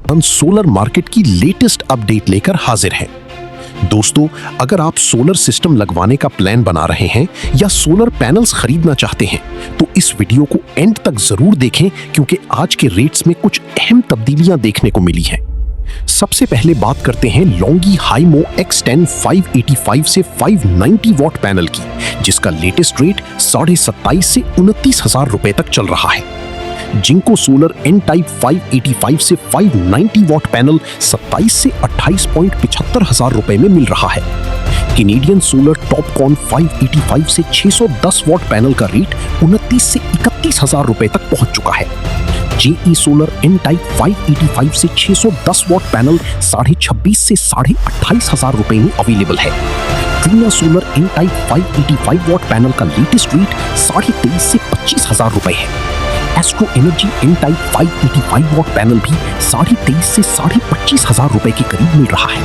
हम solar market की latest update लेकर हाजिर हैं। दोस्तों, अगर आप सोलर सिस्टम लगवाने का प्लान बना रहे हैं या सोलर पैनल्स खरीदना चाहते हैं तो इस वीडियो को एंड तक जरूर देखें, क्योंकि आज के रेट्स में कुछ अहम तब्दीलियां देखने को मिली हैं। सबसे पहले बात करते हैं लोंगी हाईमो X10 585 से 590 वॉट पैनल की, जिसका लेटेस्ट रेट 27.5 से 29,000 रुपए तक चल रहा है। जिंको सोलर N टाइप 585 से 590 वॉट पैनल 27 से 28.75 हजार रुपए में मिल रहा है। कैनेडियन सोलर टॉपकॉन 585 से 610 वॉट पैनल का रेट 29 से 31 हजार रुपए तक पहुंच चुका है। जेई सोलर N टाइप 585 से 610 वॉट पैनल 26.5 से 28.5 हजार रुपए में अवेलेबल है। Trina solar N type 585 what panel का लेटेस्ट रेट 23.5 से 25 हजार रुपए है। Astro energy N type 585 what panel भी 23.5 से 25 हजार रुपए के करीब मिल रहा है।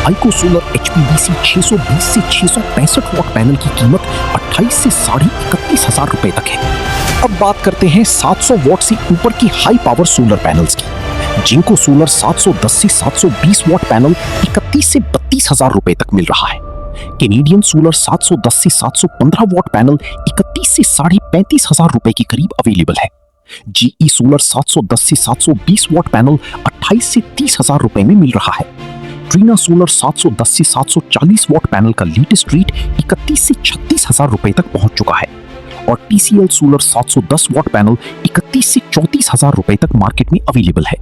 आइको सोलर HPDC 620 से 665 वॉट पैनल की कीमत 28 से 31.5 हजार रुपए तक है। अब बात करते हैं 700 वॉट से ऊपर की हाई पावर सोलर पैनल्स की। जिंको सोलर 710 से 720 वॉट पैनल 31 से 32 हजार रुपए तक मिल रहा है। कैनेडियन सोलर 710 से 715 वॉट पैनल 31 से 35 हजार रुपए के करीब अवेलेबल है। जीई सोलर 710 से 720 वॉट पैनल 28 से 30 हजार रुपए में मिल रहा है। ट्रीना सोलर 710 से 740 वॉट पैनल का लेटेस्ट रेट 31 से 36 हजार रुपए तक पहुंच चुका है और TCL सोलर 710 वॉट पैनल 31 से 34 हजार रुपए तक मार्केट में अवेलेबल है।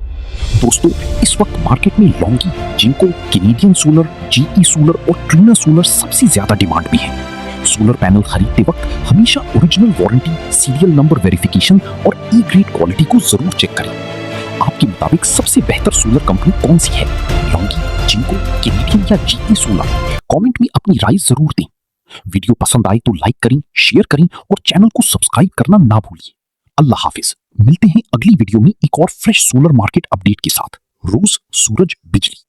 दोस्तों, इस वक्त मार्केट में Longi, Jinko, Canadian Solar, GE Solar और ट्रीना सोलर सबसे ज्यादा डिमांड में है। सोलर पैनल खरीदते वक्त हमेशा original warranty, serial number verification और ई ग्रेड क्वालिटी को जरूर चेक करें। आपके मुताबिक सबसे बेहतर सोलर कंपनी कौन सी है? लोंगी, जिंको, कैनेडियन या जीई सोलर? कमेंट में अपनी राय जरूर दें। वीडियो पसंद आए तो लाइक करें, शेयर करें और चैनल को सब्सक्राइब करना ना भूलिए। अल्लाह हाफिज। मिलते हैं अगली वीडियो में एक और फ्रेश सोलर मार्केट अपडेट के साथ। रोज सूरज बिजली।